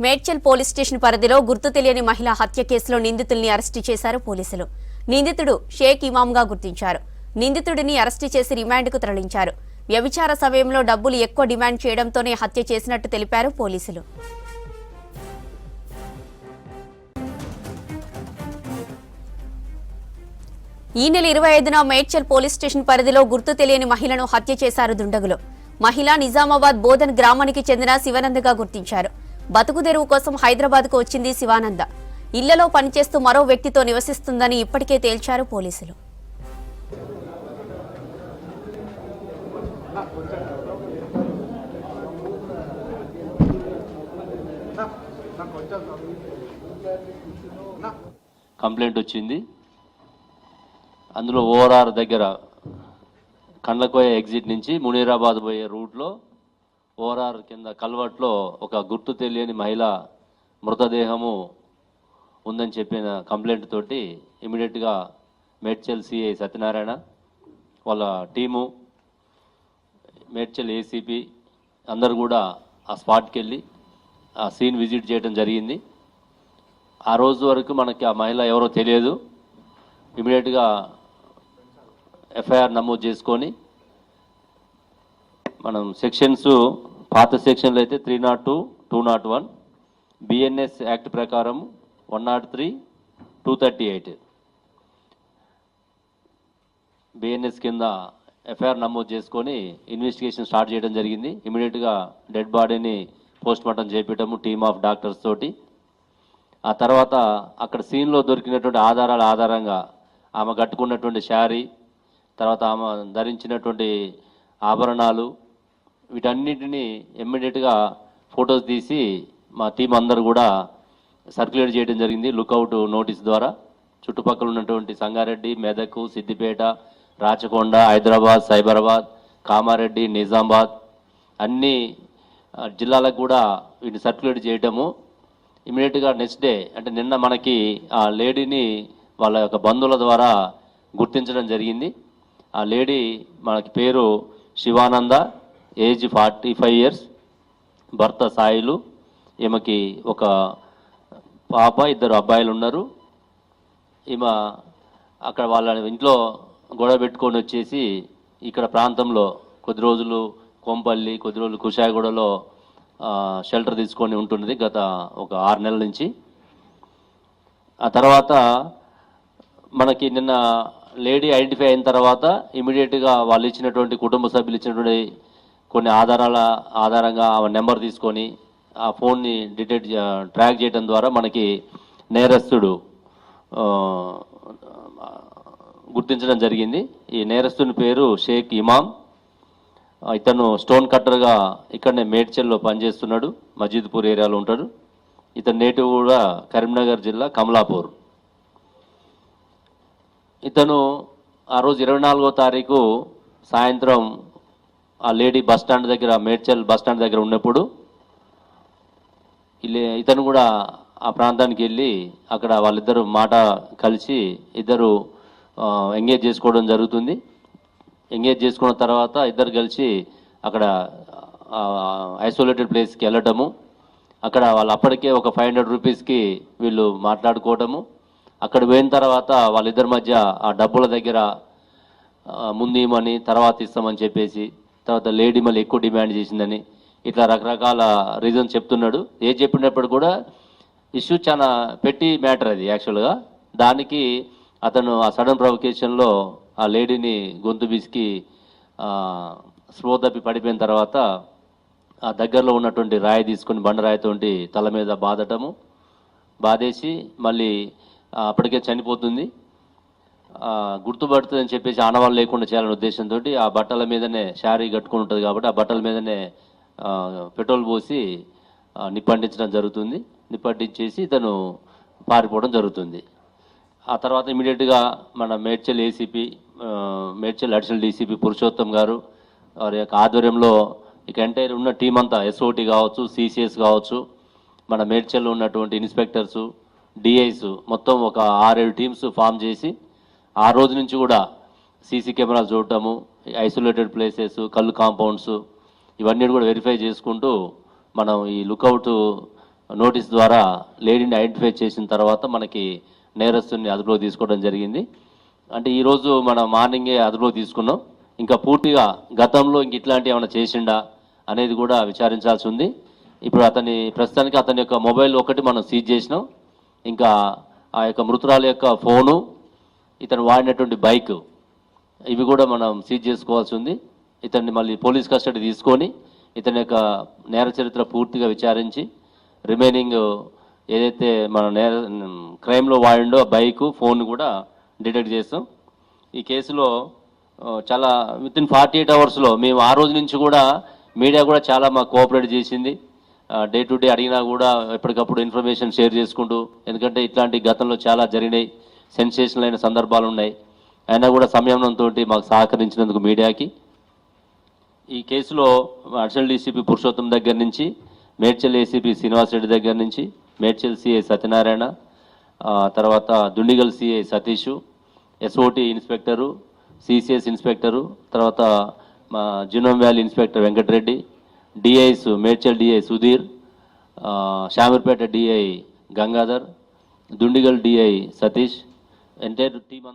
Medchal police station పరిధిలో గుర్తు తెలియని మహిళ హత్య కేసులో నిందితుల్ని అరెస్టు చేశారు పోలీసులు. నిందితుడు షేక్ ఇమాంగా గుర్తించారు. నిందితుడిని అరెస్టు చేసి రిమాండ్కు తరలించారు. వ్యభిచార సమయంలో డబ్బులు ఎక్కువ డిమాండ్ చేయడంతోనే హత్య చేసినట్టు తెలిపారు పోలీసులు. ఈ నెల 25న మేడ్చల్ పోలీస్ స్టేషన్ పరిధిలో గుర్తు తెలియని మహిళను హత్య చేశారు దుండగులు. మహిళ నిజామాబాద్ బోధన్ గ్రామానికి చెందిన శివానందగా గుర్తించారు. బతుకుదెరువు కోసం హైదరాబాద్కు వచ్చింది శివానంద. ఇళ్లలో పనిచేస్తూ మరో వ్యక్తితో నివసిస్తుందని ఇప్పటికే తేల్చారు పోలీసులు. కంప్లైంట్ వచ్చింది. అందులో ఓఆర్ఆర్ దగ్గర కండ్లకోయ ఎగ్జిట్ నుంచి మునీరాబాద్ పోయే రూట్లో ఓఆర్ఆర్ కింద కల్వర్ట్లో ఒక గుర్తు తెలియని మహిళ మృతదేహము ఉందని చెప్పిన కంప్లైంట్ తోటి ఇమీడియట్గా మేడ్చల్ సిఐ సత్యనారాయణ వాళ్ళ టీము, మేడ్చల్ ఏసీపీ అందరూ కూడా ఆ స్పాట్కి వెళ్ళి ఆ సీన్ విజిట్ చేయడం జరిగింది. ఆ రోజు వరకు మనకి ఆ మహిళ ఎవరో తెలియదు. ఇమీడియట్గా ఎఫ్ఐఆర్ నమోదు చేసుకొని మనం సెక్షన్స్, పాత సెక్షన్లు అయితే 302, 201, బిఎన్ఎస్ యాక్ట్ ప్రకారం 103, 238 బిఎన్ఎస్ కింద ఎఫ్ఐఆర్ నమోదు చేసుకొని ఇన్వెస్టిగేషన్ స్టార్ట్ చేయడం జరిగింది. ఇమీడియట్గా డెడ్ బాడీని పోస్ట్ మార్టం చేపించడము టీమ్ ఆఫ్ డాక్టర్స్ తోటి. ఆ తర్వాత అక్కడ సీన్లో దొరికినటువంటి ఆధారాల ఆధారంగా ఆమె కట్టుకున్నటువంటి శారీ, తర్వాత ఆమె ధరించినటువంటి ఆభరణాలు, వీటన్నిటిని ఇమ్మీడియట్గా ఫొటోస్ తీసి మా టీం అందరూ కూడా సర్క్యులేట్ చేయడం జరిగింది లుకౌట్ నోటీస్ ద్వారా. చుట్టుపక్కల ఉన్నటువంటి సంగారెడ్డి, మెదక్, సిద్దిపేట, రాచకొండ, హైదరాబాద్, సైబరాబాద్, కామారెడ్డి, నిజామాబాద్ అన్ని జిల్లాలకు కూడా వీటిని సర్క్యులేట్ చేయటము. ఇమీడియట్గా నెక్స్ట్ డే అంటే నిన్న మనకి ఆ లేడీని వాళ్ళ యొక్క బంధువుల ద్వారా గుర్తించడం జరిగింది. ఆ లేడీ మనకి పేరు శివానంద, ఏజ్ 45 years, భర్త సాయిలు. ఈమెకి ఒక పాప, 2 అబ్బాయిలు ఉన్నారు. ఈమె అక్కడ వాళ్ళ ఇంట్లో గొడవ పెట్టుకొని వచ్చేసి ఇక్కడ ప్రాంతంలో కొద్ది రోజులు కొంపల్లి, కొద్ది రోజులు కుషాయిగూడలో షెల్టర్ తీసుకొని ఉంటున్నది గత ఒక 6 నెలల నుంచి. ఆ తర్వాత మనకి నిన్న లేడీ ఐడెంటిఫై అయిన తర్వాత ఇమీడియట్గా వాళ్ళు ఇచ్చినటువంటి కుటుంబ సభ్యులు ఇచ్చినటువంటి కొన్ని ఆధారాల ఆధారంగా ఆమె నెంబర్ తీసుకొని ఆ ఫోన్ని ట్రాక్ చేయడం ద్వారా మనకి నేరస్తుడు గుర్తించడం జరిగింది. ఈ నేరస్తుని పేరు షేక్ ఇమాం. ఇతను స్టోన్ కట్టర్గా ఇక్కడనే మేడ్చల్లో పనిచేస్తున్నాడు, మజీద్పూర్ ఏరియాలో ఉంటాడు. ఇతని నేటివ్ కూడా కరీంనగర్ జిల్లా కమలాపూర్. ఇతను ఆ రోజు 24వ తారీఖు సాయంత్రం ఆ లేడీ బస్టాండ్ దగ్గర, మేడ్చల్ బస్టాండ్ దగ్గర ఉన్నప్పుడు ఇతను కూడా ఆ ప్రాంతానికి వెళ్ళి అక్కడ వాళ్ళిద్దరు మాట కలిసి ఇద్దరు ఎంగేజ్ చేసుకోవడం జరుగుతుంది. ఎంగేజ్ చేసుకున్న తర్వాత ఇద్దరు కలిసి అక్కడ ఐసోలేటెడ్ ప్లేస్కి వెళ్ళటము. అక్కడ వాళ్ళు అప్పటికే ఒక 500 రూపీస్కి వీళ్ళు మాట్లాడుకోవటము. అక్కడ పోయిన తర్వాత వాళ్ళిద్దరి మధ్య ఆ డబ్బుల దగ్గర ముందు ఇవ్వమని, తర్వాత ఇస్తామని చెప్పేసి, తర్వాత లేడీ మళ్ళీ ఎక్కువ డిమాండ్ చేసిందని, ఇట్లా రకరకాల రీజన్ చెప్తున్నాడు. ఏది చెప్పినప్పుడు కూడా ఇష్యూ చాలా పెట్టి మ్యాటర్ అది యాక్చువల్గా. దానికి అతను ఆ సడన్ ప్రొవకేషన్లో ఆ లేడీని గొంతు బిసికి స్లో తప్పి పడిపోయిన తర్వాత ఆ దగ్గరలో ఉన్నటువంటి రాయి తీసుకొని బండరాయితోటి తల మీద బాదటము, బాధేసి మళ్ళీ అప్పటికే చనిపోతుంది. గుర్తుపడుతుందని చెప్పేసి ఆనవాళ్ళు లేకుండా చేయాలనే ఉద్దేశంతో ఆ బట్టల మీదనే శారీ కట్టుకుని ఉంటుంది కాబట్టి ఆ బట్టల మీదనే పెట్రోల్ పోసి నిప్పంటించడం జరుగుతుంది. నిప్పంటించేసి ఇతను పారిపోవడం జరుగుతుంది. ఆ తర్వాత ఇమీడియట్గా మన Medchal ACP, Medchal additional DCP Purushottam గారు వారి యొక్క ఆధ్వర్యంలో ఇక ఎంటైర్ ఉన్న టీం అంతా, ఎస్ఓటీ కావచ్చు, సిసిఎస్ కావచ్చు, మన మేడ్చల్లో ఉన్నటువంటి ఇన్స్పెక్టర్సు, డిఐస్ మొత్తం ఒక 6-7 టీమ్స్ ఫామ్ చేసి ఆ రోజు నుంచి కూడా సీసీ కెమెరాలు చూడటము, ఐసోలేటెడ్ ప్లేసెస్, కళ్ళు కాంపౌండ్స్ ఇవన్నీ కూడా వెరిఫై చేసుకుంటూ మనం ఈ లుకౌట్ నోటీస్ ద్వారా లేడీని ఐడెంటిఫై చేసిన తర్వాత మనకి నేరస్తుని అదుపులో తీసుకోవడం జరిగింది. అంటే ఈరోజు మనం మార్నింగే అదుపులో తీసుకున్నాం. ఇంకా పూర్తిగా గతంలో ఇంక ఇట్లాంటివి ఏమైనా చేసిండా అనేది కూడా విచారించాల్సి ఉంది. ఇప్పుడు ప్రస్తుతానికి అతని యొక్క మొబైల్ ఒకటి మనం సీజ్ చేసినాం. ఇంకా ఆ యొక్క మృతురాల యొక్క ఫోను, ఇతను వాడినటువంటి బైక్, ఇవి కూడా మనం సీజ్ చేసుకోవాల్సి ఉంది. ఇతన్ని మళ్ళీ పోలీస్ కస్టడీ తీసుకొని ఇతని యొక్క నేర చరిత్ర పూర్తిగా విచారించి రిమైనింగ్ ఏదైతే మన క్రైమ్లో వాడిండో బైకు, ఫోన్ కూడా డిటెక్ట్ చేస్తాం. ఈ కేసులో చాలా వితిన్ 48 అవర్స్లో మేము ఆ రోజు నుంచి కూడా మీడియా కూడా చాలా మాకు కోఆపరేట్ చేసింది. డే టు డే అడిగినా కూడా ఎప్పటికప్పుడు ఇన్ఫర్మేషన్ షేర్ చేసుకుంటూ, ఎందుకంటే ఇట్లాంటి గతంలో చాలా జరిగినాయి, సెన్సేషనల్ అయిన సందర్భాలు ఉన్నాయి. అయినా కూడా సంయమనంతో మాకు సహకరించినందుకు మీడియాకి. ఈ కేసులో అడిషనల్ డీసీపీ పురుషోత్తం దగ్గర నుంచి, మేడ్చల్ ఏసీపీ శ్రీనివాస్ రెడ్డి దగ్గర నుంచి, మేడ్చల్ సిఐ సత్యనారాయణ, తర్వాత Dundigal CI Satish, SOT inspector, CCS inspector, తర్వాత మా Genome Valley inspector Venkatreddy, DIs Medchal DI Sudhir, Shamirpet DI Gangadhar, Dundigal DI Satish, entire team